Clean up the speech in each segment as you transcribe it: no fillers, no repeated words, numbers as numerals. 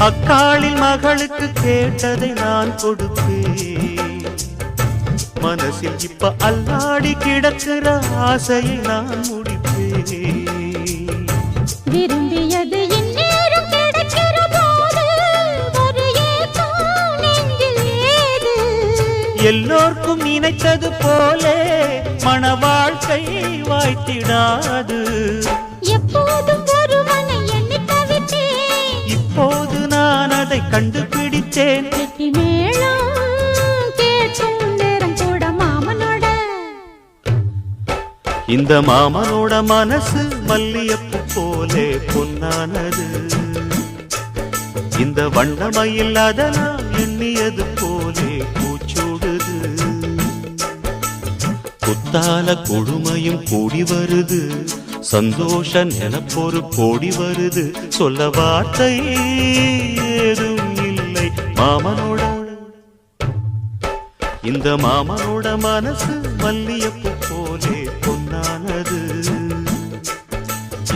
அக்காளில் மகளுக்கு கேட்டதை நான் கொடுப்பேன். மனசில் இப்ப அல்லாடி கிடக்கிற ஆசையை நான் முடிப்பேன். விரும்பியது இந்நேரம் கிடைக்கிற போது ஒரு ஏக்கம் நெஞ்சில் ஏது? எல்லோர்க்கும் நினைத்தது போலே மன வாழ்க்கை வாய்த்திடாது. எப்போதும் ஒருவனை எண்ணி தவித்தேன், இப்போது நான் அதை கண்டுபிடித்தேன். கெட்டி மேளம் கேட்கும் நேரம் கூட மாமனோட. இந்த மாமனோட மனசு மல்லியப்பு போலே பொன்னானது. இந்த வண்ணமயில் அதனால் எண்ணியது போலே பூச்சூடுது. குத்தால கொடுமையும் கூடி வருது, சந்தோஷ நினப்பொரு கோடி வருது. சொல்ல வார்த்தை ஏதும் இல்லை மாமனோட. இந்த மாமனோட மனசு மல்லியப்பு போலே பொன்னானது.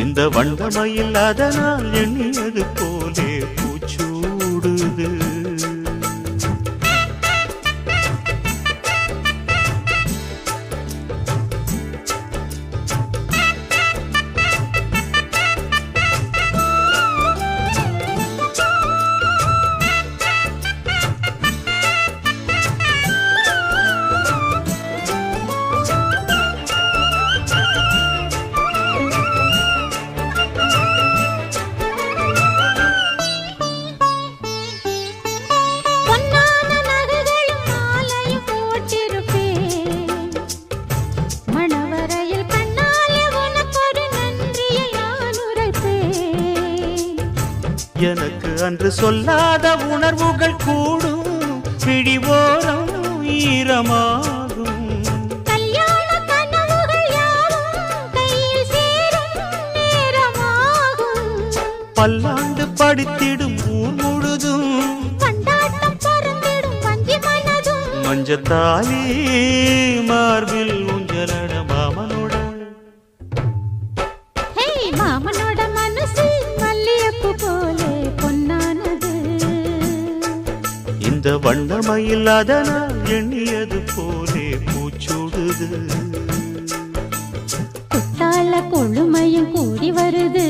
இந்த வண்டமயில் அதனால் எண்ணியது போலே பூச்சூடுது. எனக்கு அன்று சொல்லாத உணர்வுகள் கூடும், பிடிவோரம் ஈரமாகும். கல்யாண கனவுகள் யாவும் கையில் சேரும் நேரமாகும். பல்லாண்டு படித்திடும் ஊர் முழுதும் கொண்டாட்டம் பறந்திடும் வஞ்சி மனதும். மஞ்சத்தாலி மார்பில் ஊஞ்சலட மாமனோட. ஹே, மாமனோட மனசு மல்லியப்பு போலே பொன்னானது. இந்த வண்ணமயில் அதனால் எண்ணியது போலே பூச்சூடுது. குத்தால கொழுமையும் கூடி வருது,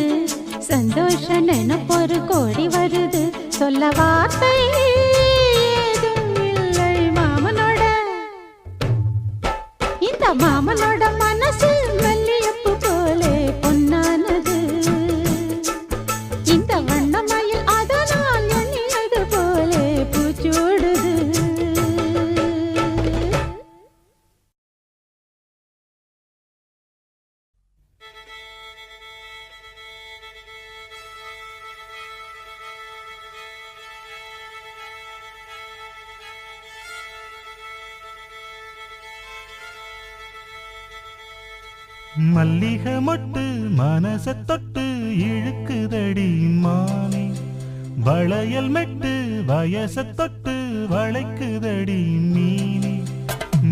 சந்தோஷ நினைப்பொரு கோடி வருது. சொல்ல வார்த்தை ஏதும் இல்லை மாமனோட. இந்த மாமனோட மனசு மல்லியப்பு போலே பொன்னானது. இந்த வண்ணமயில் அதனால் எண்ணியது போலே பூச்சூடுது. மல்லிகை மொட்டு மனச தொட்டு இழுக்குதடி மானே, வளையல் மெட்டு வயச தொட்டு வளைக்குதடி மீனே.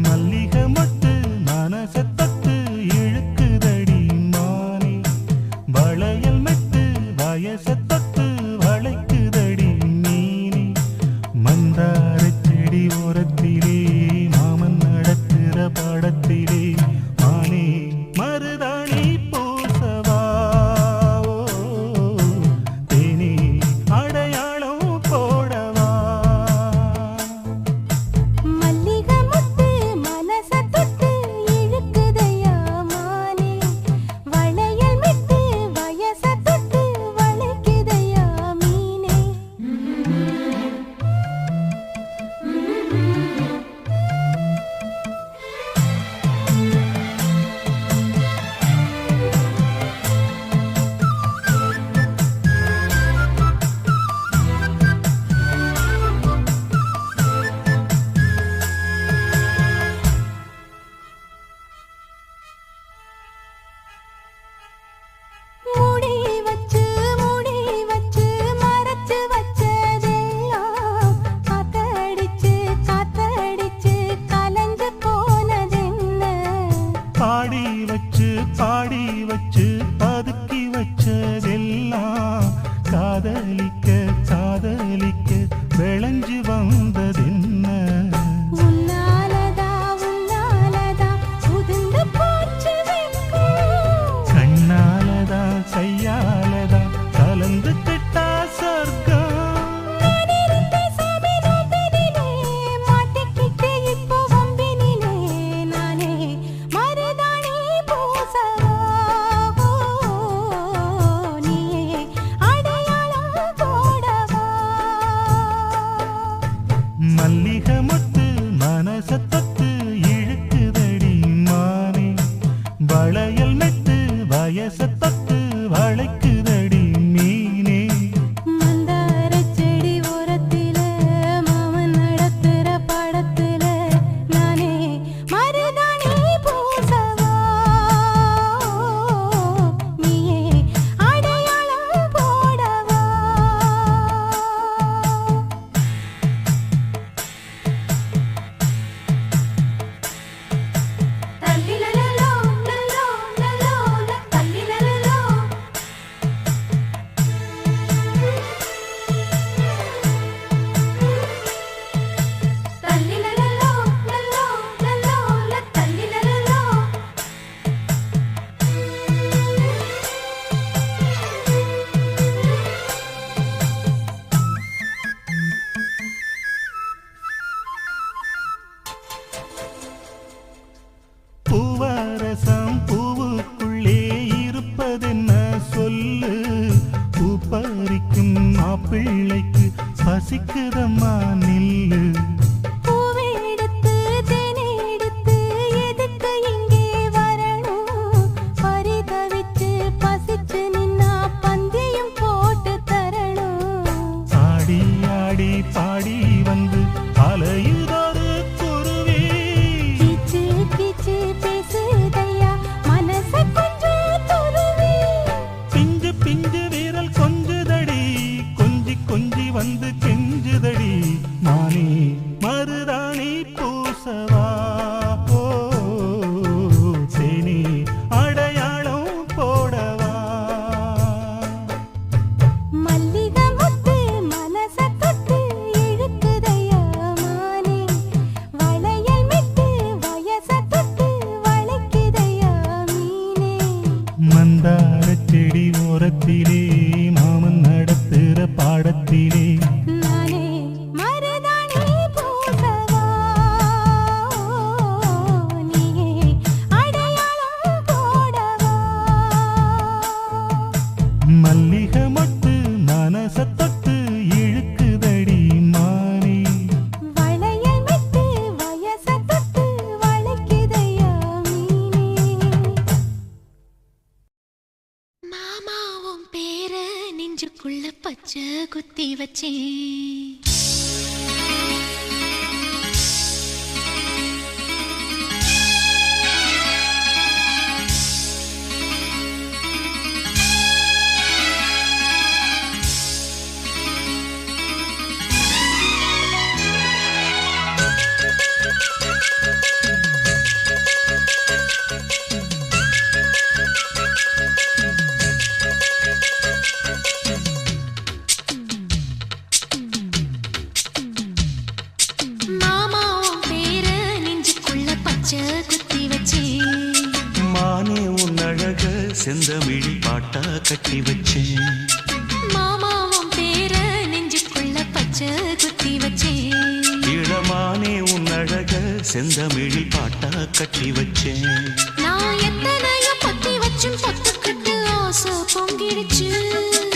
மல்லிகை மொட்டு மனச தொட்டு இழுக்குதடி மானே, வளையல் மெட்டு வயச தொட்டு வளைக்குதடி மீனே. மந்தார செடி ஓரத்திலே மாமன் நடக்கிற படத்திலே மானே மருதாணி பூசவா, தேனி அடையாளம் போடவா. மல்லிகை தொட்டு இழுக்குதடி மானே வளையல் மெட்டு வயச தொட்டு வளைக்குதடி மீனே மந்தாரச் செடி ஓரத்தில மாமன் நடத்துற பாடத்தில நானே மருதாணி பூசவா நீயே அடையாளம் போடவா தல்லிலலலோ லலோ லலோ தல்லிலலலோ தல்லிலலலோ லலோ லலோ தல்லிலலலோ பூவரசம் பூவுக்குள்ளே இருப்பதென்ன சொல்லு பூ பறிக்கும் மாப்பிள்ளைக்கு பசிக்குதம்மா நில்லு பூவெடுத்து தேனெடுத்து எதுக்கு இங்கே வரணும் பரிதவிச்சு பசிச்சு நின்னா பந்தியும் போட்டு தரணும் ஆடி ஆடி பாடி வந்து அலையுதொரு குருவி கீச்சு கீச்சு பேசுதையா மனச கொஞ்சம் துருவி பிஞ்சு பிஞ்சு வீரல் கொஞ்சுதடி கொஞ்சி கொஞ்சி வந்து கெஞ்சுதடி மானே மருதாணி பூசவா ஓ தேனி அடையாளம் போடவா மல்லிகை முத்து மனச தொட்டு இழுக்குதையா மானே வளையல் மெட்டு வயச தொட்டு வளைக்குதையா மீனே மந்தாரச் செடி ஓரத்திலே மாமன் நடத்துற பாடத்திலே நானே மருதாணி பூசவா நீயே அடையாளம் போடவா மல்லிகை மொட்டு மனச தொட்டு இழுக்குதடி மானே வளையல் மெட்டு வயச தொட்டு வளைக்குதையா மீனே மாமாவும் பேர நெஞ்சுக்குள்ள பச்சை குத்தி வச்சேன் மாமாவும் பேர நெஞ்சுக்குள்ள பச்சை குத்தி வச்சேன் மானே உன் அழக செந்தமிழி பாட்டா கட்டி வச்சேன் மாமாவும் பேர நெஞ்சுக்குள்ள பச்சை குத்தி வச்சேன் இளமானே உன் அழக செந்தமிழி பாட்டா கட்டி வச்சேன் நான் எத்தனையோ பொத்தி வச்சும் பொத்துக்கிட்டு ஆசை பொங்கிடுச்சு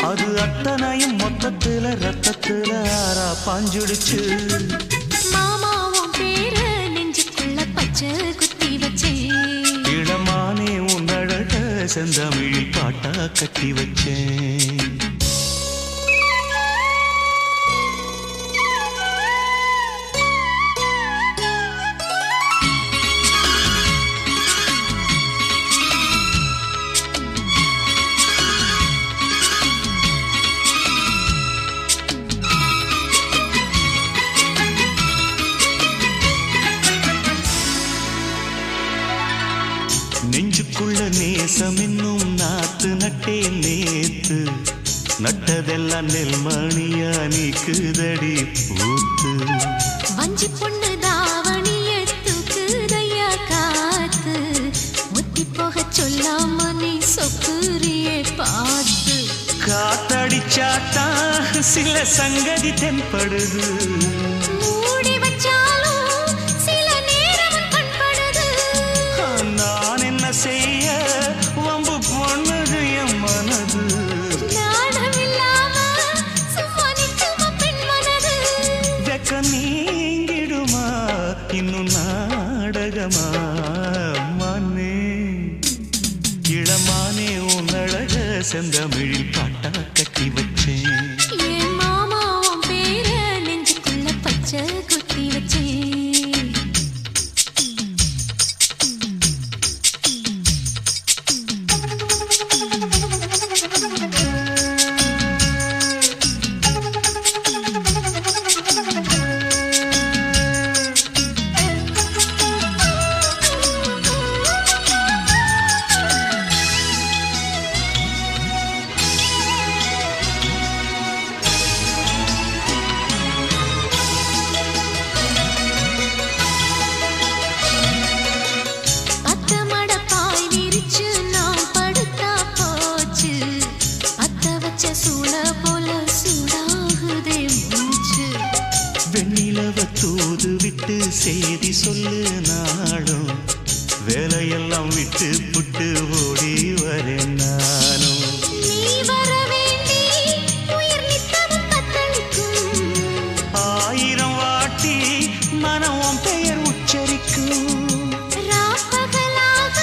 அது அத்தனையும் மொத்தத்துல ரத்தத்துல ஆறா பாஞ்சுடுச்சு மாமாவும் பேர நெஞ்சுக்குள்ள பச்சை குத்தி வச்சேன் இளமானே உன் அழக செந்தமிழி பாட்டா கட்டி வச்சேன் நெஞ்சுக்குள்ள நேசம் இன்னும் நாத்து நட்டேன் நேத்து நட்டதெல்லாம் நெல்மணியா நீக்குதடி பூத்து வஞ்சி பொண்ணு தாவணிய தூக்குதையா காத்து முத்தி போக சொல்லாம நீ சொக்குரியே பார்த்து காத்தடிச்சாத்தான் சில சங்கதி தென்படுது மூடி வச்சாலும் சில நேரம் பண்படுது நான் என்ன செய்ய வம்பு பொண்ணுது என் மனது நாணமில்லாம சும்மா நிற்குமா பெண் மனது வெக்க நீங்கிடுமா இன்னும் நான் தங்கமா மானே இளமானே உன் அழக செந்தமிழில் பாட்டா கட்டி வச்சேன் என் மாமா உன் பேர நெஞ்சுக்குள்ள பச்சை குத்தி வச்சேன் செய்தி சொல்லு நாளும் வேலையெல்லாம் விட்டு புட்டு ஓடி வரேன் நானும் நீ வர வேண்டி உயிர் நித்தமும் தத்தளிக்கும் 1000 வாட்டி மனம் பெயர் உச்சரிக்கும் ராப்பகலாக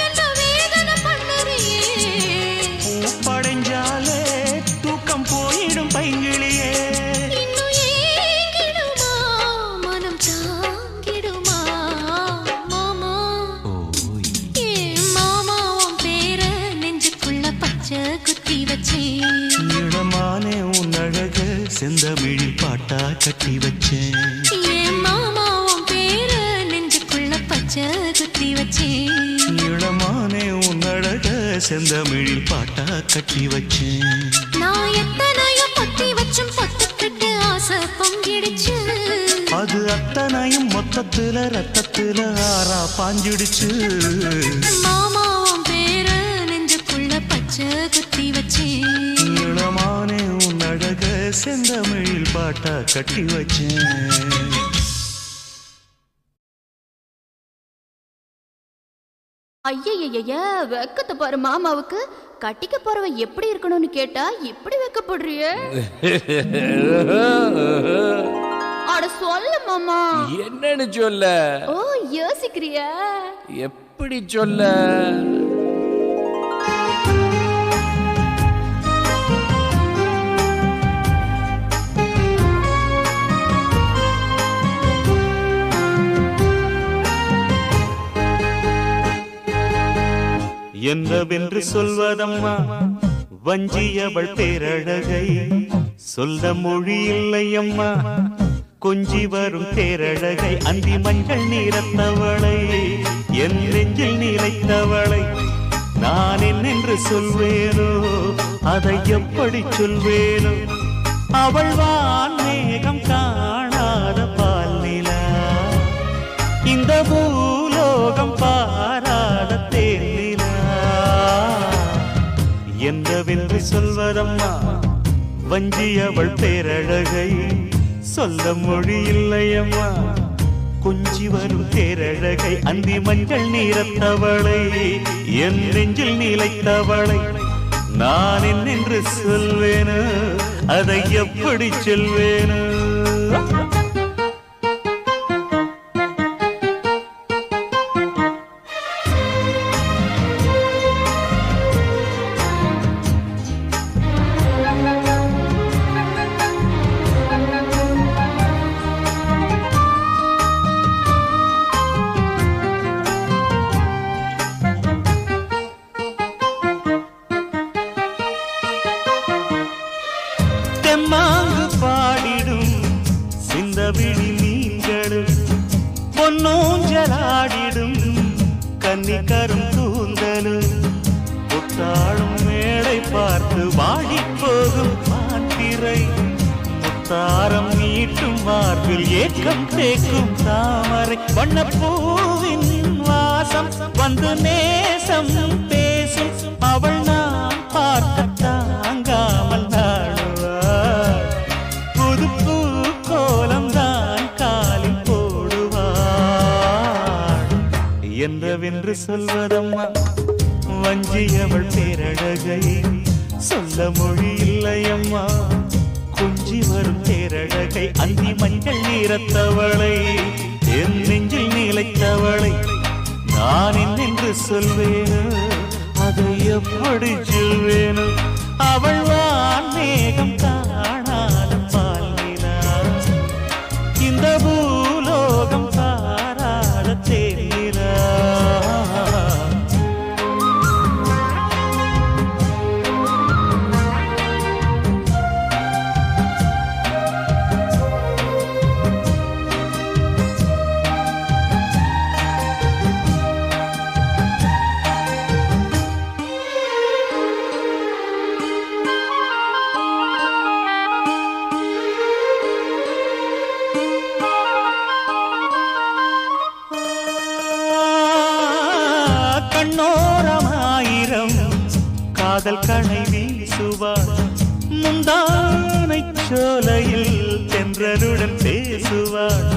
என்ன வேதனை பண்ணுறியே படைஞ்சாலே தூக்கம் போயிடும் பைங்கிளியே இளமானே உன் அழக செந்தமிழில் பாட்டா கட்டி வச்சேன் என் மாமா உன் பேர நெஞ்சுக்குள்ள பச்சை குத்தி வச்சேன் இளமானே உன் அழக செந்தமிழில் பாட்டா கட்டி வச்சேன் நான் எத்தனையோ பொத்தி வச்சும் பொத்துக்கிட்டு ஆசை பொங்கிடுச்சு அது அத்தனையும் மொத்தத்துல ரத்தத்துல ஆறா பாஞ்சிடுச்சு மாமா உன் பேர நெஞ்சுக்குள்ள பச்சை குத்தி வச்சேன் இளமானே உன் அழக செந்தமிழில் பாட்டா கட்டி வச்சேன் ஐயய்ய வெக்கத்தை பாரு மாமாவுக்கு கட்டிக்க போறவன் எப்படி இருக்கணும்னு கேட்டா இப்படி வெக்கப்படுறிய அட சொல்ல மாமா என்னன்னு சொல்ல ஓ யோசிக்கிறியா எப்படி சொல்ல என்னவென்று சொல்வதம்மா வஞ்சியவள் பேரழகை சொல்ல மொழி இல்லையம்மா கொஞ்சி வரும் பேரழகை அந்தி மஞ்சள் நீரத்தவளை என் நெஞ்சில் நிலைத்தவளை நான் என்னென்று சொல்வேனோ அதை எப்படி சொல்வேனோ அவள் வான் மேகம் காணாத பால் நிலா இந்த பூலோகம் பாராத தேனிலா என்னவென்று சொல்வதம்மா வஞ்சியவள் பேரழகை சொல்ல மொழி இல்லையம்மா கொஞ்சி வரும் தேரழகை அந்தி மஞ்சள் நீரத்தவளை என் நெஞ்சில் நிலைத்தவளை நான் என்னென்று சொல்வேனோ அதை எப்படி சொல்வேனோ தெம்மாங்கு பாடிடும் சிந்தவிழி மீன்களும் பொன்னூஞ்சலாடிடும் கன்னிக்கரும் கூந்தலும் புத்தாளும் மேடை பார்த்து வாடிப் போகும் மாத்திரை முத்தாரம் நீட்டும் மார்பில் ஏக்கம் தேக்கும் தாமரை வண்ணப்பூவின் வாசம் வந்து நேசம் பேசும் அவள் நான் பார்க்க தாங்காமல் நாடுவாள் புது பூ கோலம் தான் காலில் போடுவாள் என்றவென்று சொல்வதம்மா வஞ்சியவள் பேரழகை சொல்ல மொழி இல்லையம்மா கொஞ்சி வரும் பேரழகை அந்தி மஞ்சள் நீரத்தவளை என் நெஞ்சில் நிலைத்தவள் என்று சொல்வேனோ அதை எப்படி சொல்வேனோ அவள் வான்மேகம் காணாத பால்நிலா இந்த பூலோகம் காணாத தேனிலா கண்ணோரமாயிரம் காதல் கணை வீசுவாள் முந்தானை சோலையில் தென்றலுடன் பேசுவாள்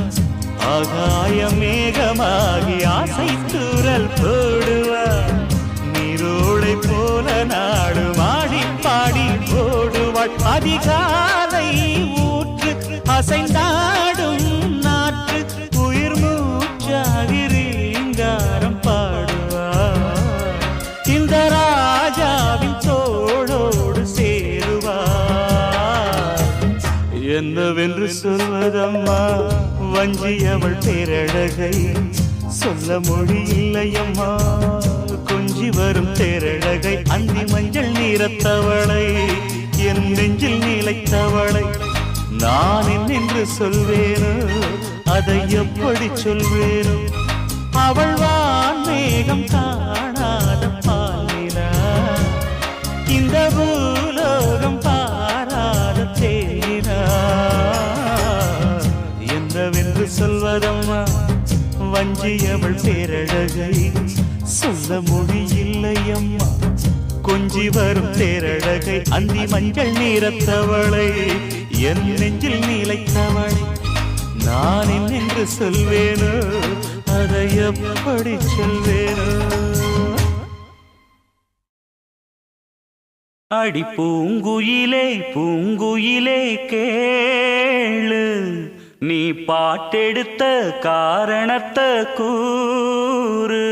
ஆகாய மேகமாகி ஆசை தூரல் போடுவாள் நீரோடை போல நாடு மாடி பாடி போடுவாள் அதிகாலை ஊற்று அசைந்தாடும் நாற்று உயிர் மூச்சாகி ரீங்காரம் பாடுவார் இந்த ராஜாவின் தோளோடு சேருவார் என்னவென்று சொல்வதம்மா வஞ்சி அவள் பேரழகை சொல்ல மொழி இல்லையம்மா கொஞ்சி வரும் தேரழகை அந்தி மஞ்சள் நீரத்தவளை என் நெஞ்சில் நிலைத்தவளை நான் என்னென்று சொல்வேனோ அதை எப்படி சொல்வேனோ அவள் வான்மேகம் காணாத பாலிலா இந்த பூலோகம் பாராத தேனிலா என்னவென்று சொல்வதம்மா வஞ்சி அவள் பேரழகை சொல்ல முடியில்லையம்மா கொஞ்சி வரும் தேரழகை அந்தி மஞ்சள் நீரத்தவளை என் நெஞ்சில் நிலைத்தவளை நான் என்னென்று சொல்வேனோ அதை எப்படி சொல்வேனோ அடி பூங்குயிலே பூங்குயிலே கேளு நீ பாட்டெடுத்த காரணத்தை கூறு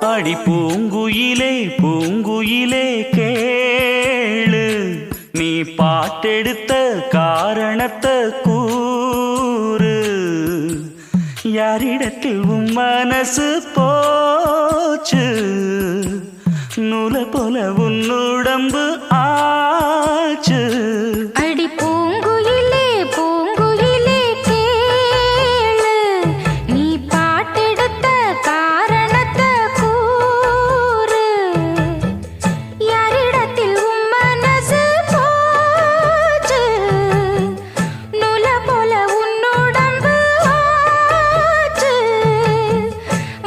அடி பூங்குயிலே பூங்குயிலே கேளு நீ பாட்டெடுத்த காரணத்தை கூறு யாரிடத்தில் உன் மனசு போச்சு நூல போல உன் உடம்பு ஆச்சு அடி பூங்குயிலே பூங்குயிலே கேளு நீ பாட்டெடுத்த காரணத்தை கூறு யாரிடத்தில் உன் மனசு போச்சு நூல போல உன் உடம்பு ஆச்சு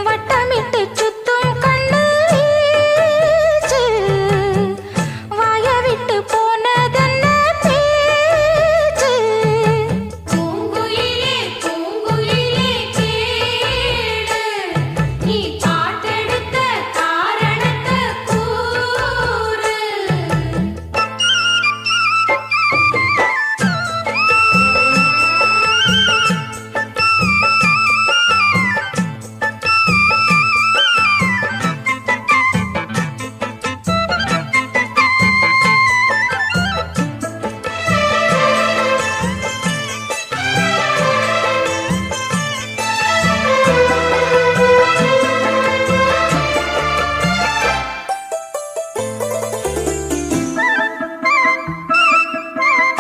வட்டமிட்டு சுத்தும் கண்ணு வீச்சு வாய விட்டு போனதென்ன பேச்சு பூங்குயிலே பூங்குயிலே கேளு நீ பாட்டெடுத்த காரணத்தை கூறு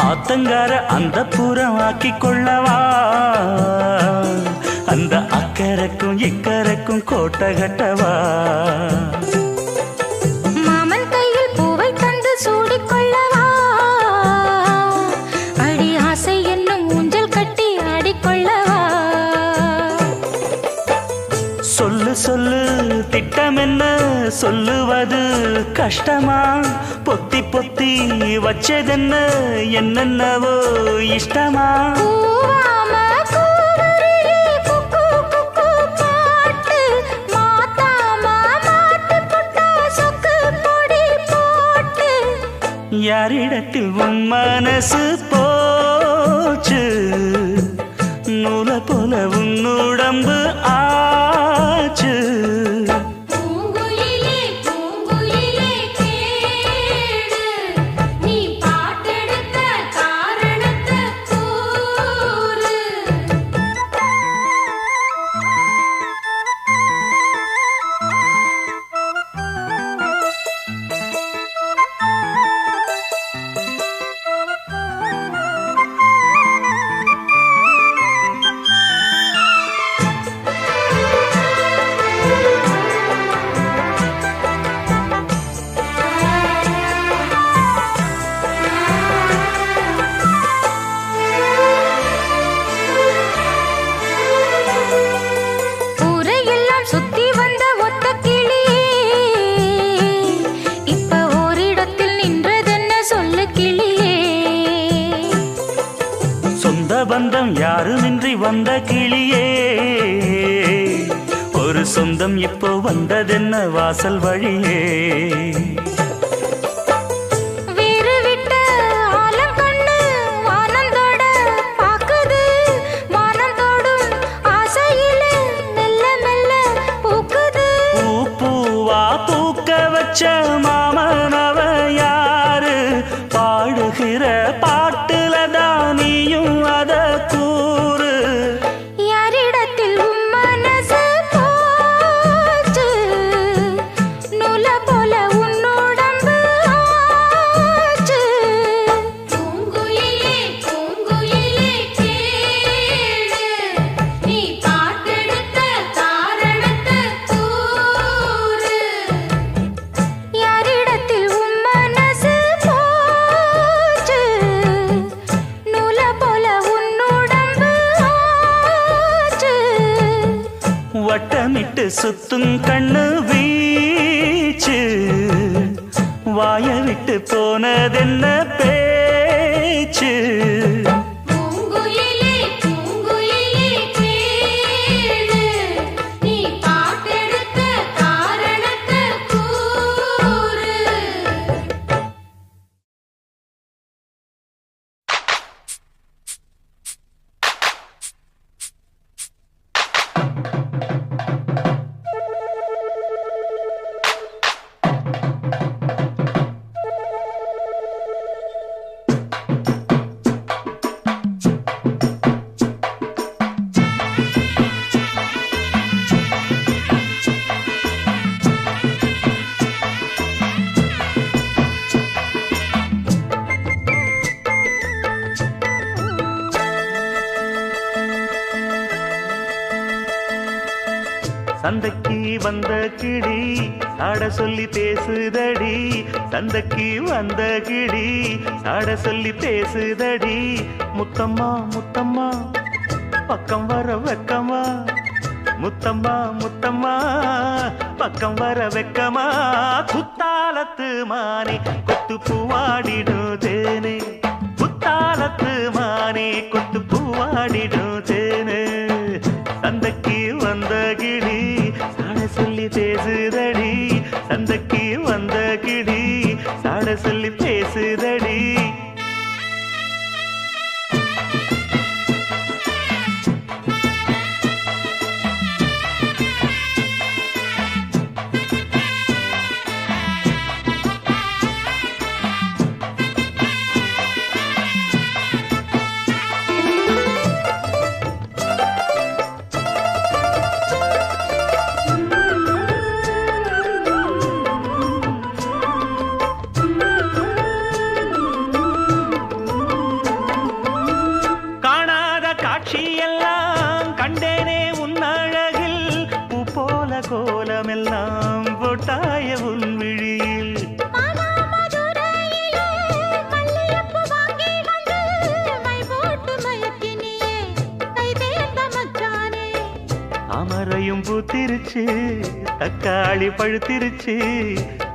ஆத்தங்கார அந்த புறம் ஆக்கி கொள்ளவா அந்த அக்கறைக்கும் இக்கரைக்கும் கோட்டை கட்டவா மாமன் கையில் பூவை தந்து சூடிக்கொள்ளவா அடி ஆசை என்னும் ஊஞ்சல் கட்டி ஆடிக்கொள்ளவா சொல்லு சொல்லு திட்டம் என்ன சொல்லுவது கஷ்டமா பொத்தி பொத்தி வச்சதென்ன என்னென்னவோ இஷ்டமா கூவாம கூவருளி குக்கு குக்கு பாட்டு மாத்தாம மாட்டு புட்டா சொக்கு பொடி போட்டு யாரிடத்தில் உன் மனசு போச்சு நூல சொந்த பந்தம் யாருமின்றி வந்த கிளியே ஒரு சொந்தம் இப்போ வந்ததென்ன வாசல் வழியே மாமனவ யாரு பாடுகிற பாட்டுல தானியும் அத கூறு யாரிடத்தில் மனசு போச்சு நூல போல உன்னுடம்பு ஆச்சு பூங்குயிலே பூங்குயிலே கேளு நீ பாட்டெடுத்த காரணத்தை கூறு யாரிடத்தில் மனசு போச்சு நூல போல உன்னுடம்பு ஆச்சு வட்டமிட்டு சுத்தும் கண்ணு வீச்சு வாய விட்டு போனதென்ன பேச்சு பூங்குயிலே பூங்குயிலே கேளு நீ பாட்டெடுத்த காரணத்தை கூறு சந்தைக்கு வந்த கிளி சாட சொல்லி பேசுதடி சந்தைக்கு வந்த கிளி சாட சொல்லி பேசுதடி முத்தம்மா முத்தம்மா பக்கம் வர வெக்கமா முத்தம்மா முத்தம்மா பக்கம் வர வெக்கமா குத்தாலத்து மானே கொத்து பூவாடிடும் தேனே குத்தாலத்து மானே கொத்து பூவாடிடும் தேனே சந்தைக்கு வந்த கிளி சாட சொல்லி பேசுதடி சந்தைக்கு வந்த கிளி சாட சொல்லி பேசுதடி காட்சியெல்லாம் கண்டேனே உன் அழகில் பூ போல கோலமெல்லாம் போட்டாய உன் விழியில் அமரையும் பூத்திருச்சு தக்காளி பழுத்திருச்சு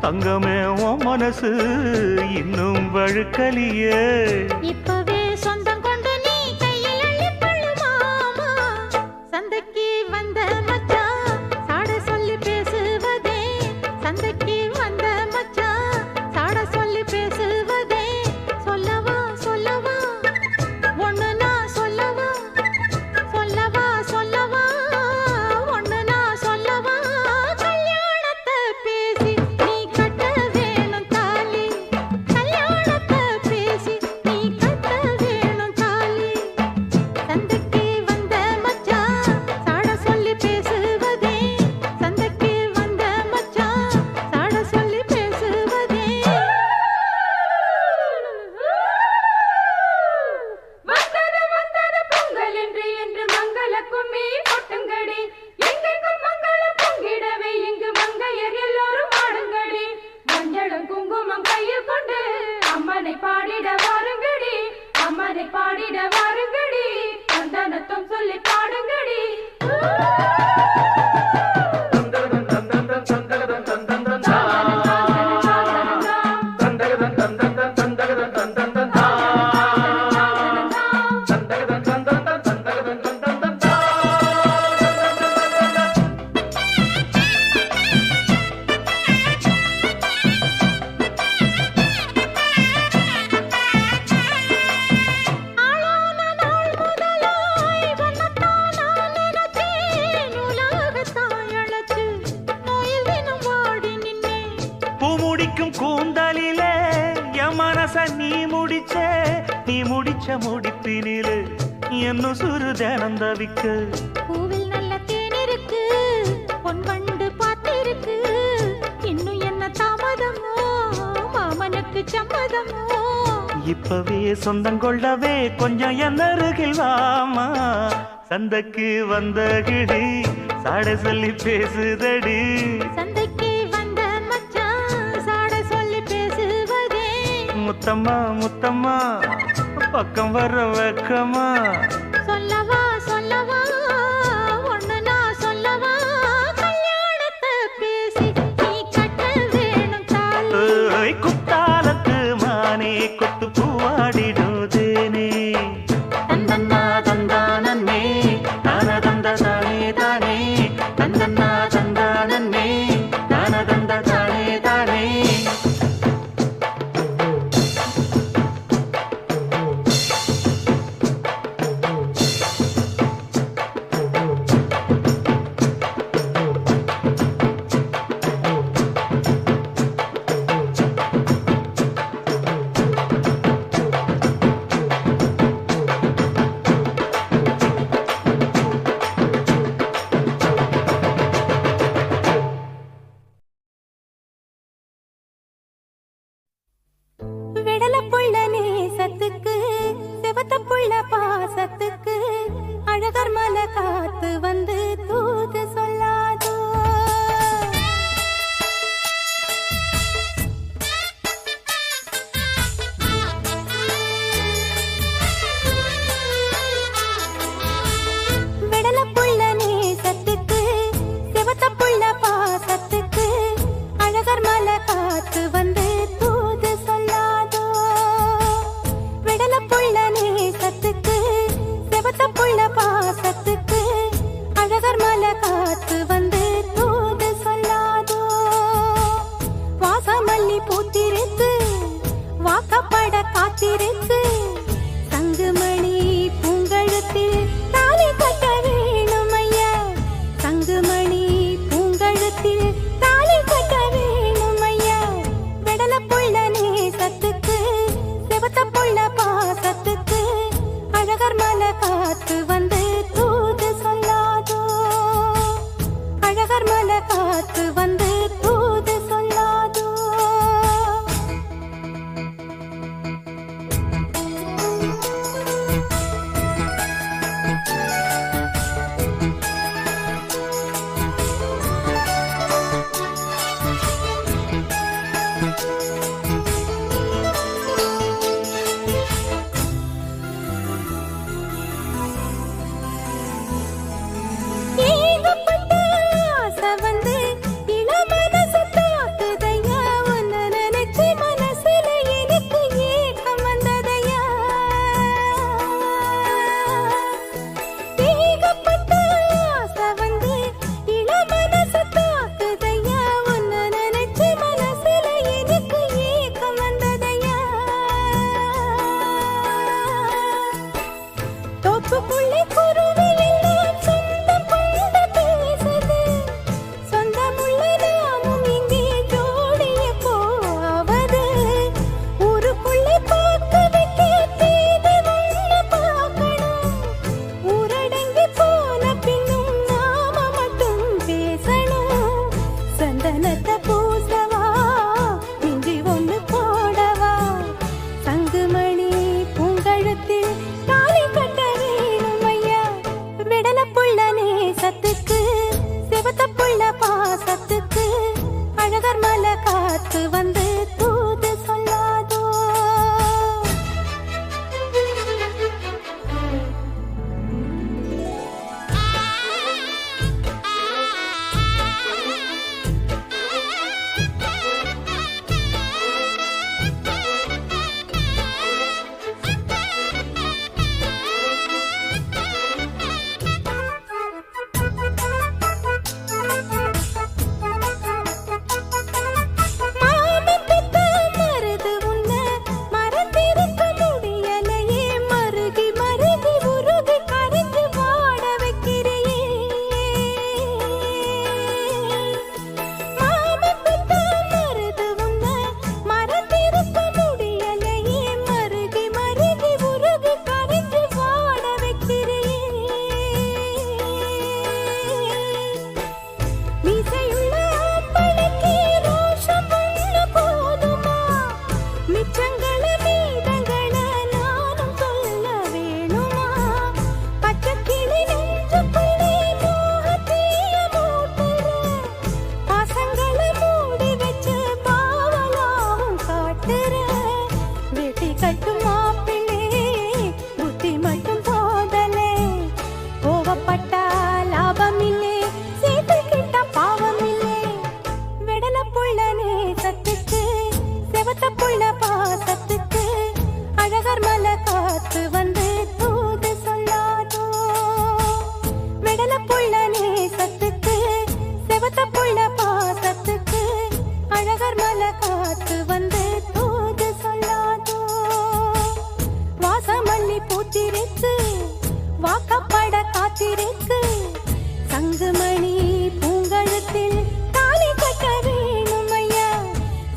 தங்கமே உன் மனசு இன்னும் வழுக்கலியே இப்பவே சொந்தம் கொண்டு நீ கையில் அள்ளிக்கொள்ளு மாமா சந்தைக்கு வந்த மச்சான் சாட சொல்லி பேசுவதே சந்தைக்கு வந்த மச்சான் சாட சொல்லி பேசுவதே சொல்லவா சொல்லவா ஒண்ணு நான் சொல்லவா சொல்லவா சொல்லவா ஒண்ணு நான் சொல்லவா கல்யாணத்தை பேசி நீ கட்ட வேணும் தாலி கல்யாணத்தை பேசி நீ கட்ட முடிப்பினிலே என்ன சுரு தினம் தவிக்க பூவில் நல்ல தேன் இருக்கு பொன் வண்டு பார்த்திருக்கு இன்னும் என்ன தாமதமோ மாமனுக்கு சம்மதமோ இப்பவே சொந்தம் கொள்ளவே கொஞ்சம் என் அருகில் வாமா சந்தைக்கு வந்த கிளி சாட சொல்லி பேசுதடி சந்தைக்கு வந்த மச்சான் சாட சொல்லி பேசுவதே முத்தம்மா முத்தம்மா பக்கம் வர வெக்கமா சொல்லவா சொல்லவா ஒண்ணு நான் சொல்லவா கல்யாணத்தை பேசி நீ கட்ட வேணும் தாலி ஏய், குத்தாலத்து மானே கொத்து பூவாடிடுதேனே தந்தன்னா தந்தானே தான தந்த தானே தானே தந்தன்னா தந்தானே தான தந்த தானே தானே விடல புள்ள நேசத்துக்கு சிவத்த புள்ள பாசத்துக்கு அழகர் மலை காத்து வந்து தூது சொல்லாதோ விடல புள்ள நேசத்துக்கு சிவத்த புள்ள பாசத்துக்கு அழகர் மலை காத்து வந்து தூது சொல்லாதோ விடல புள்ள நேசத்துக்கு சிவத்த புள்ள பாசத்துக்கு அழகர் மலை காத்து வந்து தூது சொல்லாதோ வாசமல்லி பூத்திருக்கு வாக்கப்பட காத்திருக்கு சங்குமணி பூங்கழுத்தில் தாலி கட்ட வேணும் ஐயா சங்குமணி பூங்கழுத்தில் தாலி கட்ட வேணும் ஐயா விடல புள்ள நேசத்துக்கு சிவத்த புள்ள பாசத்துக்கு அழகர் மலை காத்து வந்து தூது சொல்லாதோ அழகர் மலை காத்து வந்து தூது சொல்லாதோ சங்குமணி பூங்கழுத்தில் தாலி கட்ட வேணும் ஐயா.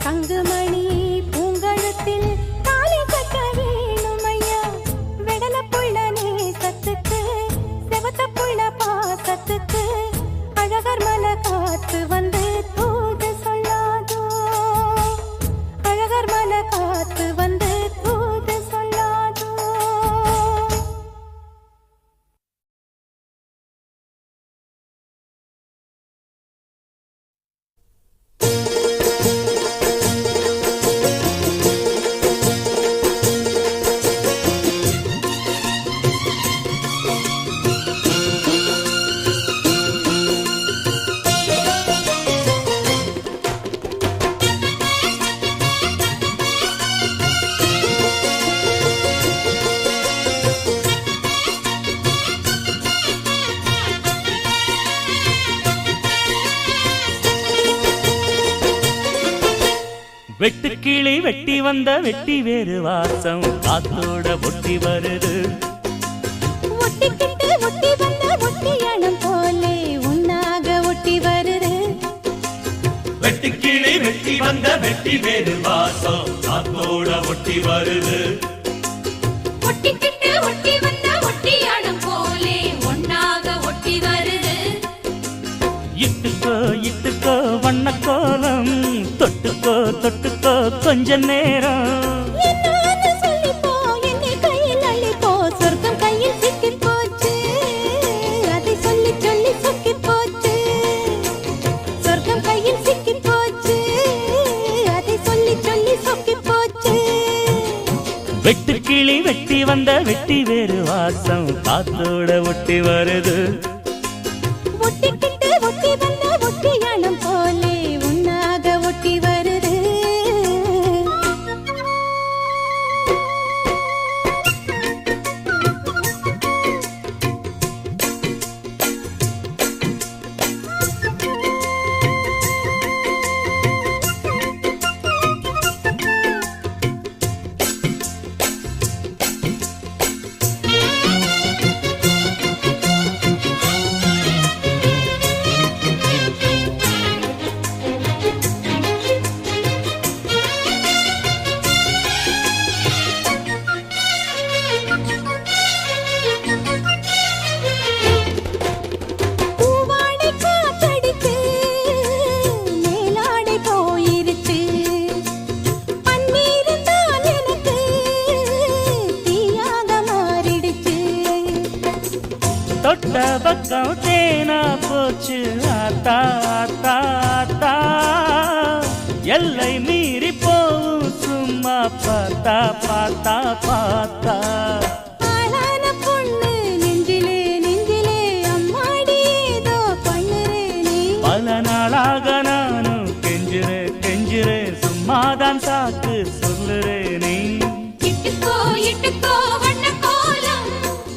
சங்குமணி பூங்கழுத்தில் தாலி கட்ட வேணும் ஐயா. வெடல புள்ள நேசத்துக்கு செவத்த புள்ள பாசத்துக்கு அழகர் மலை காத்து வந்து தூது சொல்லாதோ. அழகர் மலை காத்து வந்து தூது சொல்லாதோ. வெட்டுக்கிளி வெட்டி வந்த வெட்டி வேறு வாசம் காத்தோட ஒட்டி வருது. ஒட்டிக்கிட்டு ஒட்டி வந்த ஒட்டியானம் போலே உன்னாக ஒட்டி வருது. வெட்டுக்கிளி வெட்டி வந்த வெட்டி வேறு வாசம் காத்தோட ஒட்டி வருது. ஒட்டிக்கிட்டு ஒட்டி வந்த ஒட்டியானம் போலே ஒன்னாக ஒட்டி வருது. இட்டுக்கோ இட்டுக்கோ வண்ணக்கோலம் தொட்டுக்கோ தொட்டுக்கோ கொஞ்ச நேரம். என்னான்னு சொல்லிப்போ என்னை கையில் அள்ளிப்போ சொர்க்கம் கையில் சிக்கி போச்சு. அதை சொல்லி சொல்லி சொக்கி போச்சு. சொர்க்கம் கையில் சிக்கி போச்சு. அதை சொல்லி சொல்லி சொக்கி போச்சு. வெட்டுக்கிளி வெட்டி வந்த வெட்டி வேறு வாசம் காத்தோட ஒட்டி வருது. ஒட்டிக்கிட்டு ஒட்டி வந்த ஒட்டியானம் போலே உன்னாக ஒட்டி வருது. பூவாடை காத்தடிச்சு மேலாடை போயிருச்சு. பன்னீர் தான் எனக்கு தீயாக மாறிடுச்சு. தொட்ட பக்கம் தேனா போச்சு ஆத்தா ஆத்தா ஆத்தா. எல்லை மீறி போவும் சும்மா பார்த்தா பார்த்தா பார்த்தா. ஆளான பொண்ணு நெஞ்சிலே நெஞ்சிலே அம்மாடி ஏதோ பண்ணுறே நீ. பல நாளாக நானும் கெஞ்சுறே கெஞ்சுறே சும்மாதான் சாக்கு சொல்லுறே நீ. இட்டுக்கோ இட்டுக்கோ வண்ண கோலம்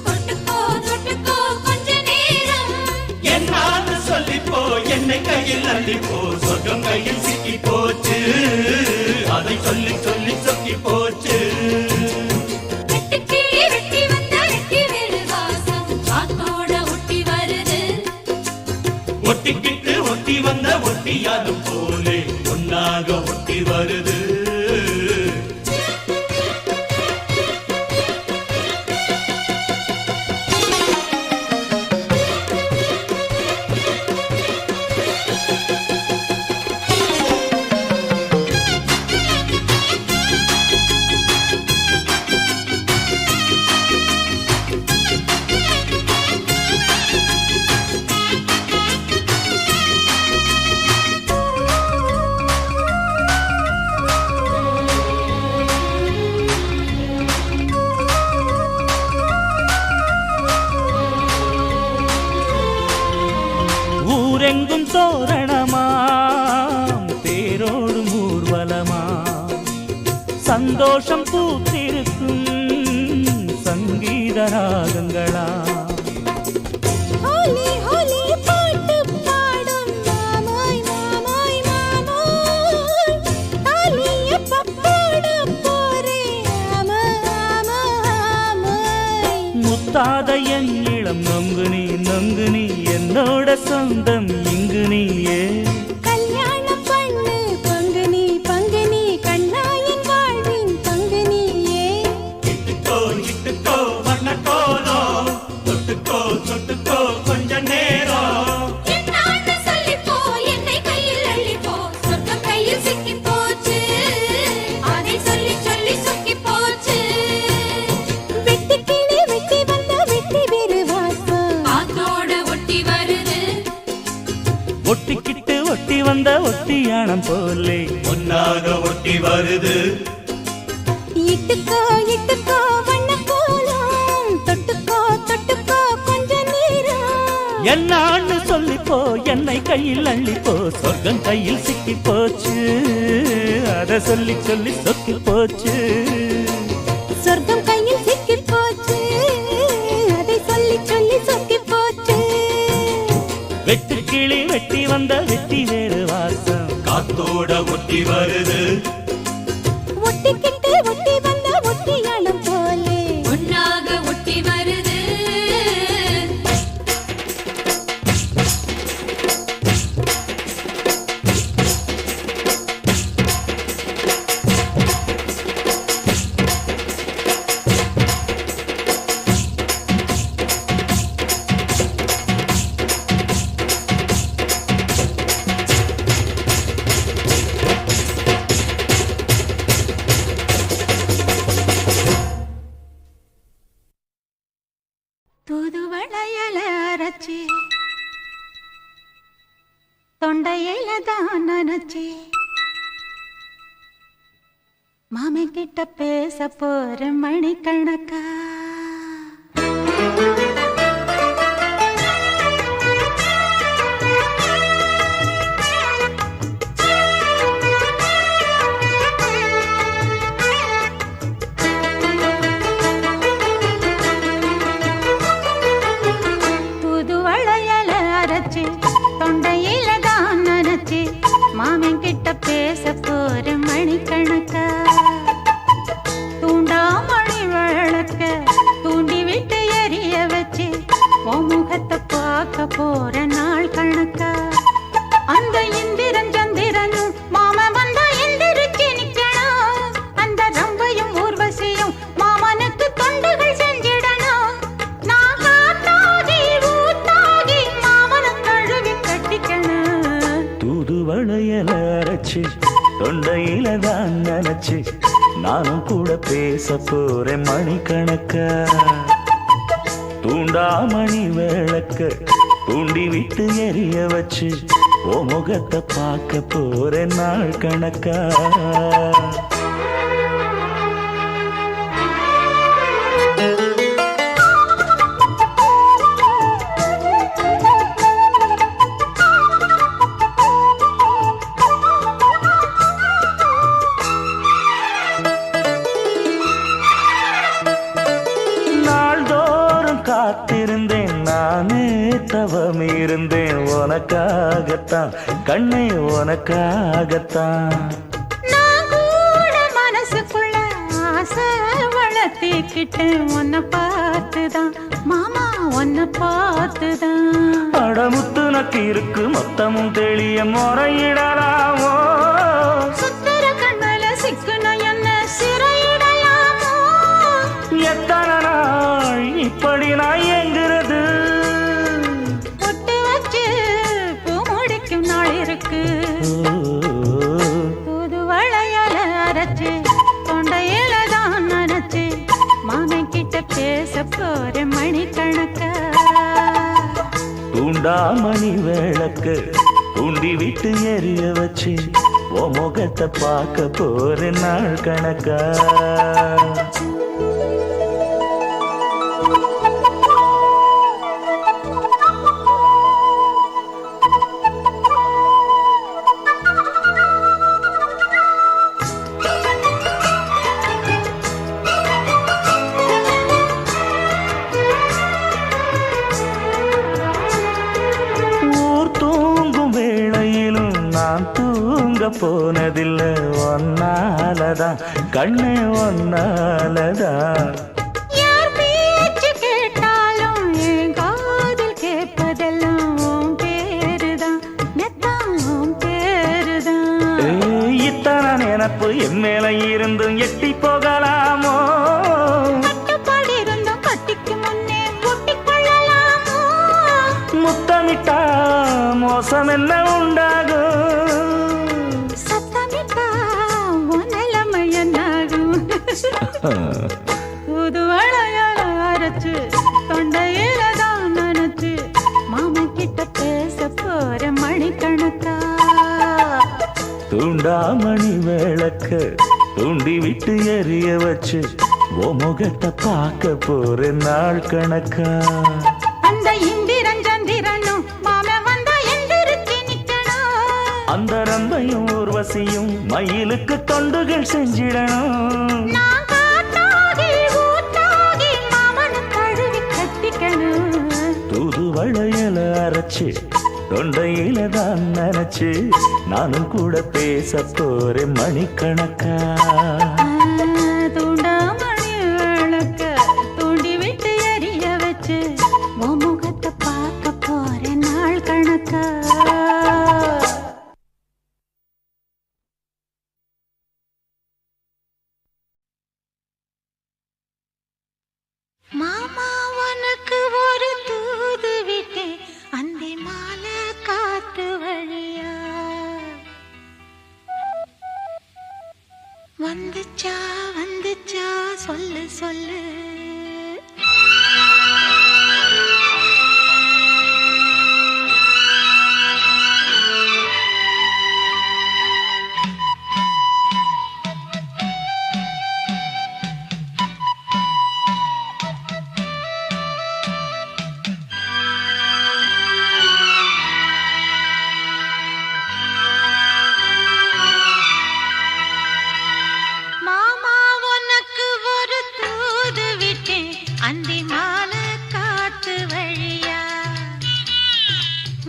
தொட்டுக்கோ தொட்டுக்கோ கொஞ்ச நேரம். என்னான்னு சொல்லிப்போ என்னை கையில் அள்ளிப்போ சொர்க்கம் கையில் சிக்கி போச்சு. அதை சொல்லி சொல்லி சொக்கி போச்சு. வெட்டுக்கிளி வெட்டி வந்த வெட்டி வேறு வாசம் காத்தோட ஒட்டி வருது. ஒட்டிக்கிட்டு ஒட்டி வந்த ஒட்டியானம் போலே ஒன்னாக ஒட்டி வருது. ஊரெங்கும் தோரணமாம் தேரோடும் ஊர்வலமா. சந்தோஷம் பூத்திருக்கும் சங்கீத ராகங்களா. ஹோலி ஹோலி பாட்டு பாடும் மாமாய் மாமாய் மாமாய். தாலி எப்ப போட போறே ஆமா ஆமா ஆமாய். முத்தாத என் இளம் நொங்கு நீ என்னோட சொந்தம் இங்கு நீயே. கல்யாணம் பண்ணு பங்கு நீ கண்ணாயின் வாழ்வின் பங்கு நீயே. இட்டுக்கோ வண்ண கோலம் தொட்டுக்கோ தொட்டுக்கோ கொஞ்ச நேரம். என்னான்னு சொல்லிப்போ என்னை கையில் அள்ளிப்போ சொர்க்கம் கையில் சிக்கி போச்சு அதை சொல்லி சொல்லி சொக்கி போச்சு. வெட்டி கிளி வெட்டி வந்த வெட்டி வேறு வாசம் காத்தோட ஒட்டி வருது ஒட்டிக்கிட்டு ஒட்டி வந்த ஒட்டியானம் போலே ஒன்னாக ஒட்டி வருது. இட்டுக்கோ வண்ண கோலம் தொட்டுக்கோ கொஞ்ச நேரம். என்னான்னு சொல்லிப்போ என்னை கையில் அள்ளிப்போ சொர்க்கம் கையில் சிக்கி போச்சு அத சொல்லி சொல்லி சொக்கி போச்சு. சொர்க்கம் கையில் சிக்கி போச்சு அதை சொல்லி சொல்லி சொக்கி போச்சு. வெட்டு கிளி வெட்டி வந்த வெட்டி வேறு வாசம் காத்தோட ஒட்டி வருது. ஒட்டிக்கிட்டு ஒட்டி வந்த ஒட்டியானம் போலே ஒன்னாக ஒட்டி வருது. தூதுவளையல அரைச்சி தொண்டையில தான் நனைச்சி மாமன் கிட்ட பேச போற மணிக்கணக்கா. தூதுவளையல அரைச்சி தொண்டையில தான் நனைச்சி மாமன் கிட்ட பேச போற மணிக்கணக்கா. தூண்டாமணி விளக்க தூண்டி விட்டு எரிய வச்சு உன் முகத்தை பார்க்க போற நாள் கணக்கா. அந்த இந்திரன் சந்திரனும் மாமன் வந்தா எந்திரிச்சு நிக்கணும். அந்த ரம்பையும் ஊர்வசியும் மாமனுக்கு தொண்டுகள் செஞ்சிடணும். நான் காத்தாகி ஊத்தாகி மாமனை கழுவி கட்டிக்கணும். தூதுவளையல அரைச்சு தொண்டையில தான் நினைச்சு நானும் கூட பேச போறேன் மணிக்கணக்கா. தூண்டாமணி விளக்க தூண்டி விட்டு எரிய வச்சு ஓ முகத்தை பார்க்க போறேன் நாள் கணக்கா. நாள்தோறும் காத்திருந்தேன் நானே தவம் இருந்தேன் உனக்காகத்தான் கண்ணே உனக்காகத்தான். நான் கூட மனசுக்குள்ள ஆசை வளர்த்திக்கிட்டேன் உன்னை பார்த்துதான் மாமா உன்னை பார்த்துதான். அடமுத்து நக்கு இருக்கு மொத்தமும் தெளிய முறையிடலாமோ. சுத்தர கண்ணல சிக்குன என்ன சிறையிடலாமோ. எத்தனை நாள் இப்படி நான் எங்கிறது. பொட்டு வச்சு பூ முடிக்கும் நாள் இருக்கு. தூதுவளையல அரைச்சு தொண்டையில தான் நனைச்சு மாமன் கிட்ட பேச போற மணிக்கணக்கா. தூண்டாமணி விளக்கு தூண்டி விட்டு எரிய வச்சு ஓ முகத்தை பார்க்க போற நாள் கணக்கா. போனதில்ல ஒன்னாலதான் கண்ணே ஒன்னாலதான். யார் பேச்சு கேட்டாலும் மேல இருந்தும் எட்டி போகலாமோ கட்டுப்பாடு இருந்தும் கட்டிக்கு முன்னே ஒட்டிக்கொள்ளலாமோ முத்தமிட்டா மோசம் என்ன உண்டாகும் சத்தமிட்டா உனலமை என்னாகும் புது வளையல அரைச்சு தொண்டையில தான் நனைச்சு மாமன் கிட்ட பேச போற மணிக்கணக்கா தூண்டாமணி விளக்க தூண்டி விட்டு எரிய வச்சு ஓ முகத்தை பார்க்க போற நாள் கணக்கா அந்த இந்திரன் சந்திரனும் மாமன் வந்தா எந்திரிச்சு நிக்கணும் அந்த ரம்பையும் ஊர்வசியும் மயிலுக்கு தொண்டுகள் செஞ்சிடணும் நான் காத்தாகி ஊத்தாகி மாமனை தழுவி கட்டிக்கணும் தூது வளையல அரைச்சு தொண்டையில தான் நினைச்சு நானும் கூட பேச போறேன் மணிக்கணக்கா தூண்டாமணி விளக்க தூண்டி விட்டு எரிய வச்சு உன் முகத்தை பார்க்க போறேன் நாள் கணக்கா மாமா உனக்கு ஒரு தூது விட்டேன் அந்தி மாலை காத்து வழியா வந்துச்சா வந்துச்சா சொல்லு சொல்லு மாமா உனக்கு ஒரு தூது விட்டேன் அந்தி மாலை காத்து வழியா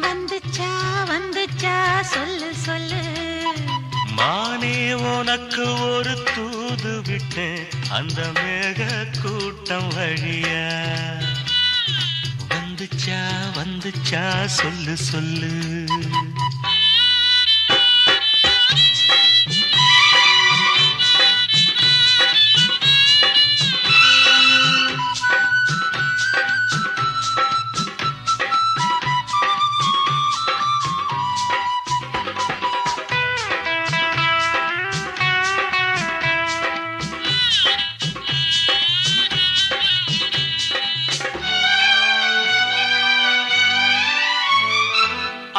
வந்துச்சா வந்துச்சா சொல்லு சொல்லு மானே உனக்கு ஒரு தூது விட்டேன் அந்த மேக கூட்டம் வழியா வந்துச்சா வந்துச்சா சொல்லு சொல்லு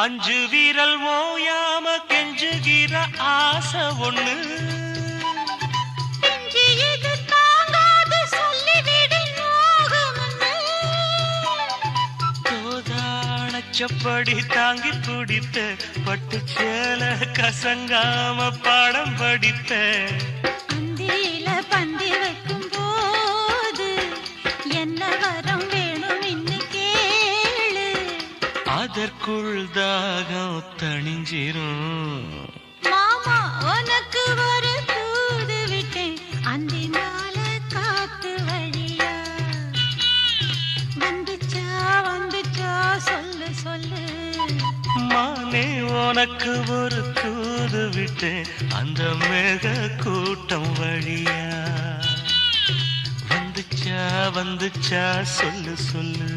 அஞ்சு வீரல் ஓயாம கெஞ்சுகிற ஆசை ஒண்ணு நெஞ்சு இது தாங்காது சொல்லிவிடு நோகமன்னு தோதானச்சப்படி தாங்கி பிடித்த பட்டு சேல கசங்காம பாடம் படித்த அந்தியில பந்தி வைக்கும் போது என்ன வரம் வேணும் இன்னு கேளு அதற்குள் தாகம் தணிஞ்சிரும் மாமா உனக்கு ஒரு தூது விட்டேன் அந்தி மாலை காத்து வழியா வந்துச்சா வந்துச்சா சொல்லு சொல்லு மானே உனக்கு ஒரு தூது விட்டேன் அந்த மேக கூட்டம் வழியா வந்துச்சா வந்துச்சா சொல்லு சொல்லு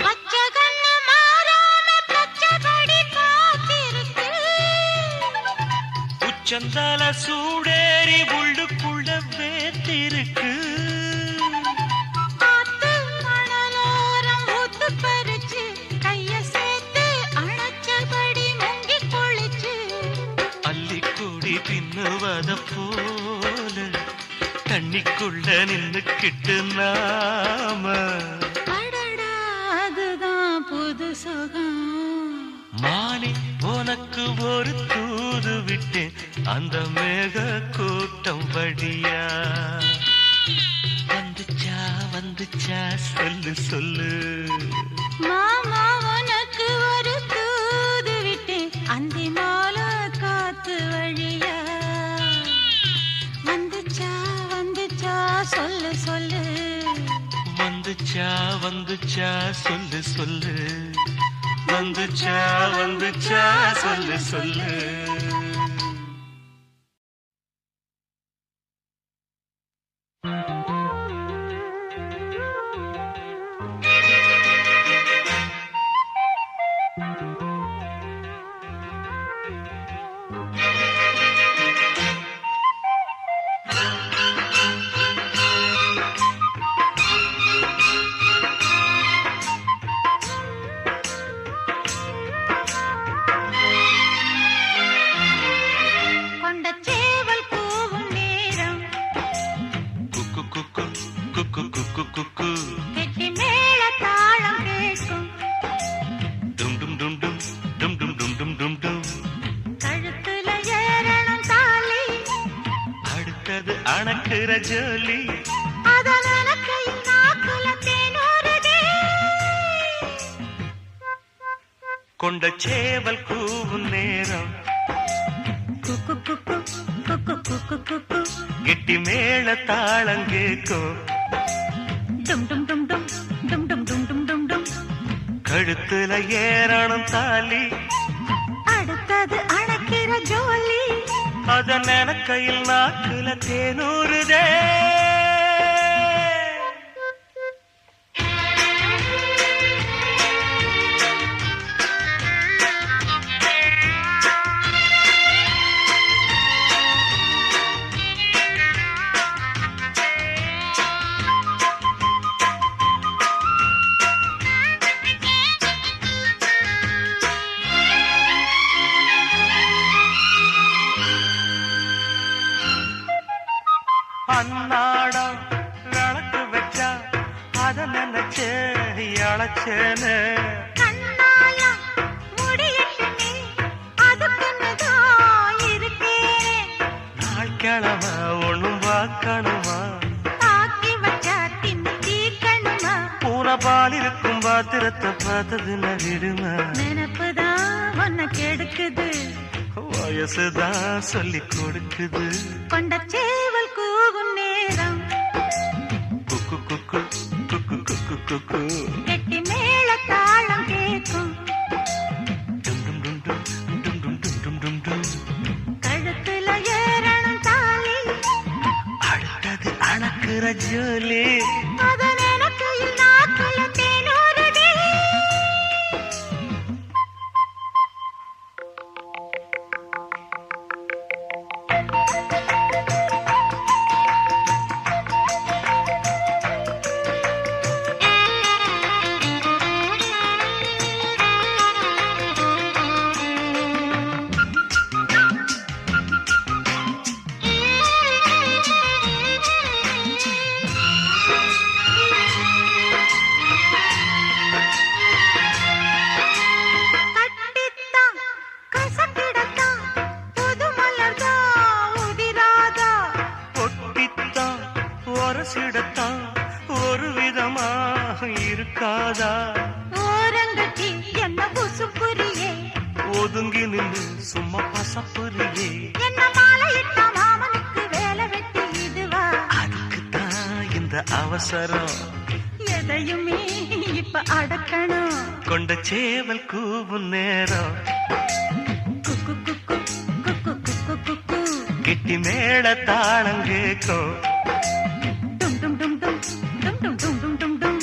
பச்சை கண்ணு மாறாம பச்சைப்படி காத்திருக்கு உச்சந்தால சூடேறி உள்ளுக்குள்ள வேத்திருக்கு காத்து மணலோரம் ஊத்து பறிச்சு கைய சேர்த்து அணைச்சபடி முங்கி குளிச்சு அள்ளிக்கூடி பின்னுவத போல தண்ணிக்குள்ள நின்னுக்கிட்டு நாம அடடா அதுதான் புது சுகம் மானே உனக்கு ஒரு தூது விட்டேன் அந்த மேக கூட்டம் வழியா வந்துச்சா வந்து வந்துச்சா சொல்லு சொல்லு மாமா உனக்கு ஒரு தூது விட்டேன் அந்தி மால காத்து வழியா வந்துச்சா வந்துச்சா சொல்லு சொல்லு வந்துச்சா வந்துச்சா சொல்லு சொல்லு வந்துச்சா வந்துச்சா சொல்லு சொல்லு அணக்குற ஜோலி கொண்ட சேவல் கூவும் நேரம் கெட்டி மேள தாளம் கேட்கும் கழுத்துல ஏறணும் தாலி அடுத்தது அணக்கிற ஜோலி அத நினைக்கையில் நாக்குல தேனூறுதே அன்னாடம் விளக்கு வச்சா அத நினைச்சே அழைச்சேன்னு நாள் கிழமை ஒண்ணும் பார்க்கணுமா பூனை பால் இருக்கும் பாத்திரத்தை பார்த்தது நகிடுமா நினப்புதான் உன்னை கெடுக்குது வயசுதான் சொல்லி கொடுக்குது கொண்ட சேவல் கூவும் நேரம் குக்கு குக்கு குக்கு குக்கு குக்கு கெட்டி மேள தாளம் கேட்கும் டும் டும் டும் டும் டும் டும் டும் டும் டும் டும் கழுத்துல ஏறணும் தாலி அடுத்தது அணக்குற ஜோலி அத நினைக்கையில் நாக்குல தேனூறுதே ஒரசிடத்தான் ஒரு விதமா இருக்காதா ஓரங்கட்டி என்ன புசுப்புரியே ஒதுங்கி நின்று சும்மா பசப்புரியே என்ன மாலையிட்ட மாமனுக்கு வேலை வெட்டி இதுவா அதுக்குத்தான் இந்த அவசரம் எதையுமே இப்ப அடக்கணும் கொண்ட சேவல் கூவும் நேரம் குக்கு குக்கு குக்கு குக்கு குக்கு கெட்டி மேள தாளம் கேட்கும் டும் டும் டும் டும் டும் டும் டும் டும் டும் டும்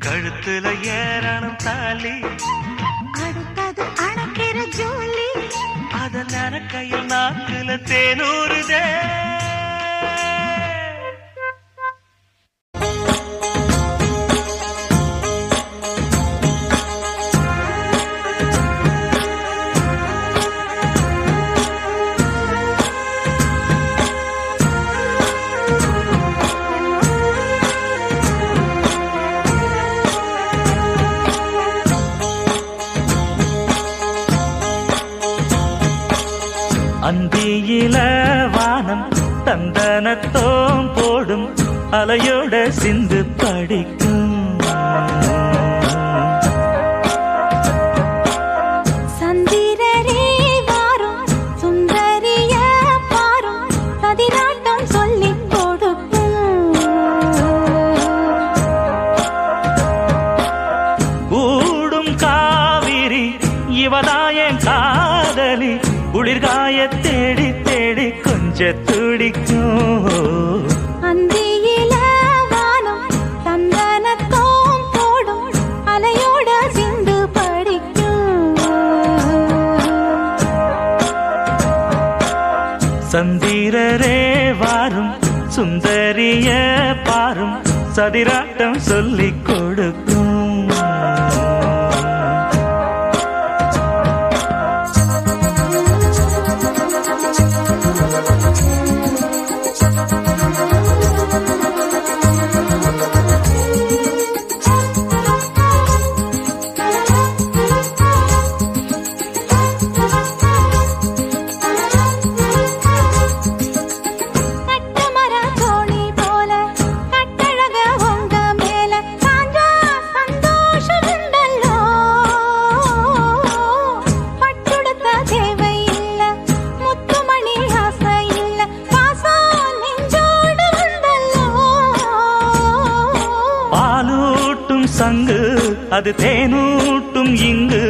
கழுத்துல ஏறணும் தாலி அடுத்தது அணக்கிற ஜோலி அத நனக்கையில் நாக்குல தேனூறுதே அந்தியில வானம் தந்தனத்தோம் போடும் அலையோட சிந்து படிக்கும். சந்திரரே வாரும் சுந்தரிய பாரும் பதினாட்டம் சொல்லிக் கொடுக்கும். கூடும் காவிரி இவதாயன் காதலி குளிர்காய தேடி தேடி கொஞ்ச துடிக்கும். அந்தியில வானம் தந்தனத்தோம் போடும் அலையோட சிந்து படிக்கும். சந்திரரே வாரும் சுந்தரிய பாரும் சதிராட்டம் சொல்லிக் கொடுக்கும். கட்டுமர தோணி போல கட்டழக உங்க மேல சாஞ்சா சந்தோஷம் உண்டல்லோ. பட்டுடுத்த தேவை இல்ல முத்துமணி ஆசை இல்ல பாசம் நெஞ்சோடு உண்டல்லோ. பாலூட்டும் சங்கு அது தேனூட்டும் இங்கு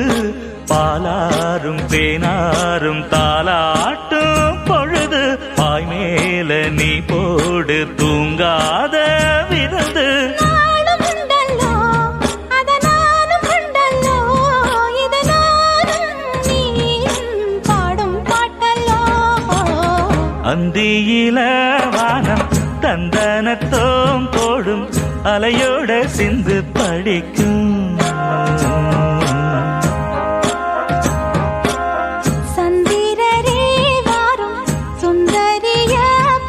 பாலாரும் தேனாரும் தாலாட்டும் பொழுது பாய் மேல நீ போடு தூங்காத விருந்து. நாளும் உண்டல்லோ அத நானும் உண்டல்லோ இது நானும் நீயும் பாடும் பாட்டல்லோ. அந்தியில வானம் தந்தனத்தோம் போடும் அலையோட சிந்து படிக்கும். சந்திரரே வாரும் சுந்தரிய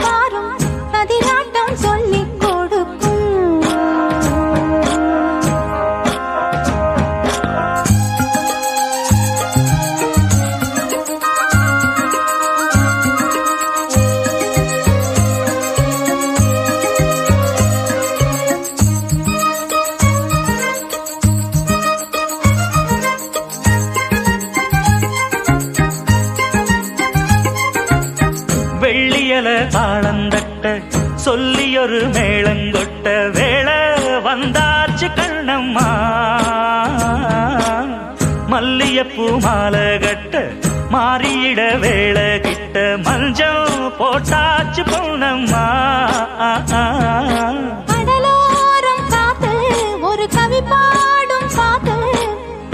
பாரும் பதினாட்டம் சொல்லிக் கொடுக்கும். வெள்ளியல தாளந்தட்ட சொல்லியொரு மேளங்கொட்ட வேளை வந்தாச்சு கண்ணம்மா. மல்லியப்பூ மாலை கட்ட மாறியிட வேளை கிட்ட மஞ்சள் போட்டாச்சு பொண்ணம்மா. கடலோரம் காத்து ஒரு கவி பாடும் பாத்து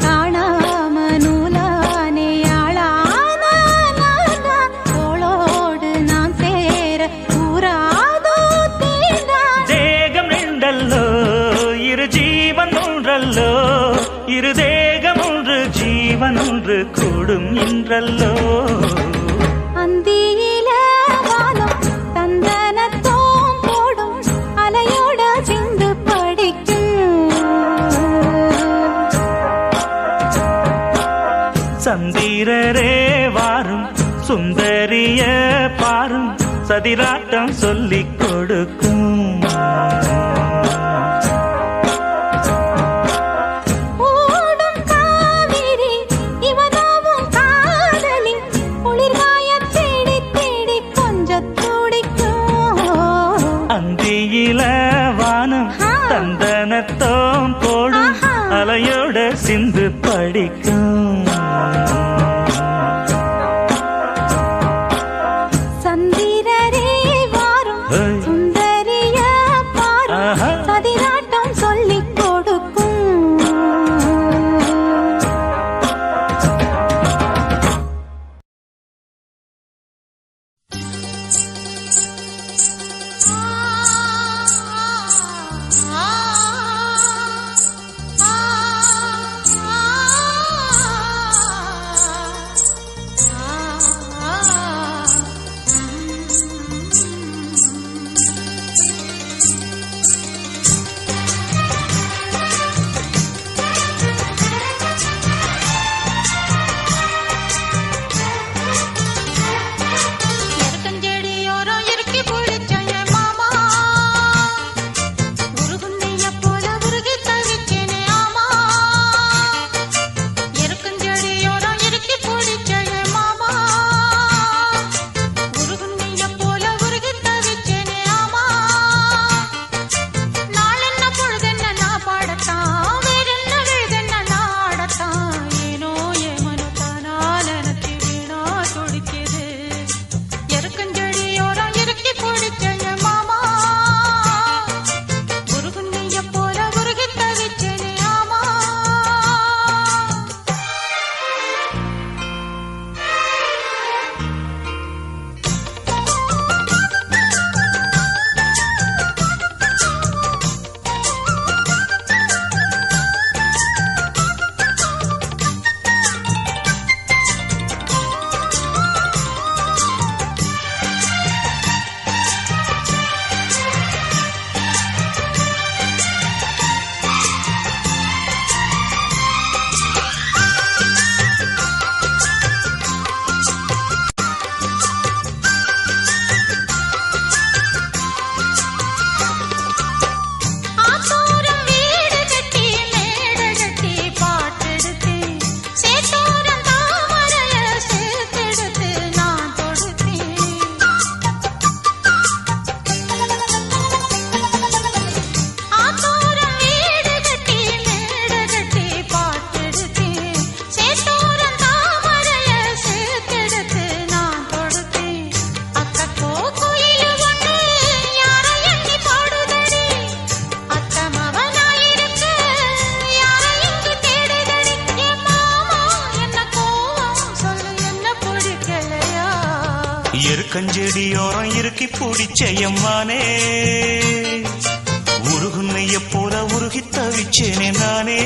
காணாம நூலானே ஆளான தோளோடு நான் சேர கூறாதோ தீண்டான். தேகம் நின்றல்லோ இரு ஜீவன் ஒன்றல்லோ இரு தேகம் ஒன்று ஜீவன் ஒன்று கூடும் இன்றல்லோ. அந்தியில வானம் தந்தனத்தோம் போடும் அலையோட சிந்து படிக்கும். சந்திரரே வாரும் சுந்தரிய பாரும் சதிராட்டம் சொல்லிக் கொடுக்கும். ஓடும் காவிரி இவனாவும் காதலி குளிர்காய தேடி தேடி கொஞ்சம் துடிக்கும். அந்தியில வானம் தந்தனத்தோம் போடும் அலையோட சிந்து படிக்கும். சந்திரரே வாரும் ஹேய். சுந்தரிய பாரும் ஆஹா. சதிராட்டம் சொல்லிக் கொடுக்கும். ஆ எருக்கஞ்செடியோரம் இறுக்கி பிடிச்ச எம்மானே உருகுன்னைய போல உருகி தவிச்சேனே நானே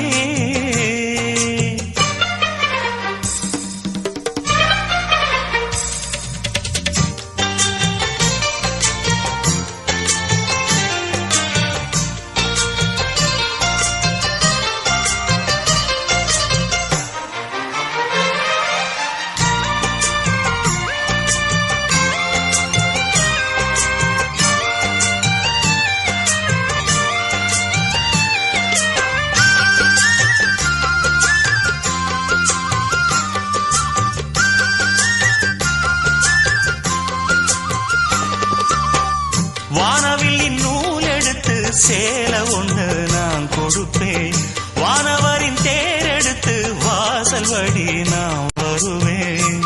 வானவில்லின் நூல் எடுத்து சேலை ஒண்ணு நான் கொடுப்பேன் வானவரின் தேரெடுத்து வாசல் வழி நான் வருவேன்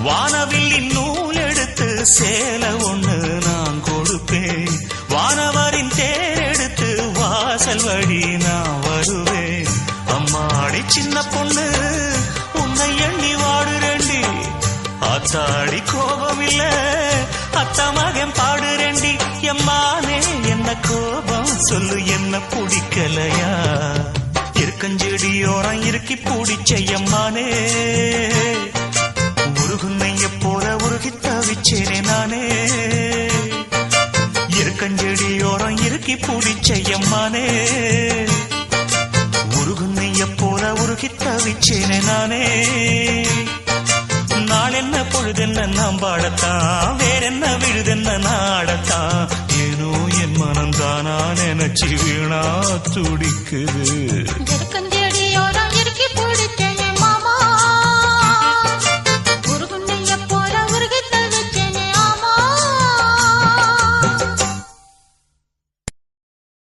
வானவில்லின் நூல் எடுத்து சேலை ஒண்ணு நான் கொடுப்பேன் வானவரின் தேரெடுத்து வாசல் வழி நான் வருவேன் அம்மாடி சின்ன பொண்ணு உன்னை எண்ணி வாடுறேண்டி ஆத்தாடி கோபம் இல்ல அத்த மகன் பாடுறேண்டி எம்மானே என்ன கோபம் சொல்லு என்ன பிடிக்கலையா இருக்கஞ்செடியோரம் இறுக்கி பிடிச்ச எம்மானே உருகுன்னைய போல உருகி தவிச்சேனே நானே இருக்கஞ்செடியோரம் இறுக்கி பிடிச்ச எம்மானே உருகுன்னைய போல உருகி தவிச்சேனே நானே நாள் என்ன பொழுதென்ன நாம் பாடத்தான் வேறென்ன விழுதென்ன நாடத்தான் ஏனோ என் மனம்தானா நினைச்சு வீணா துடிக்குது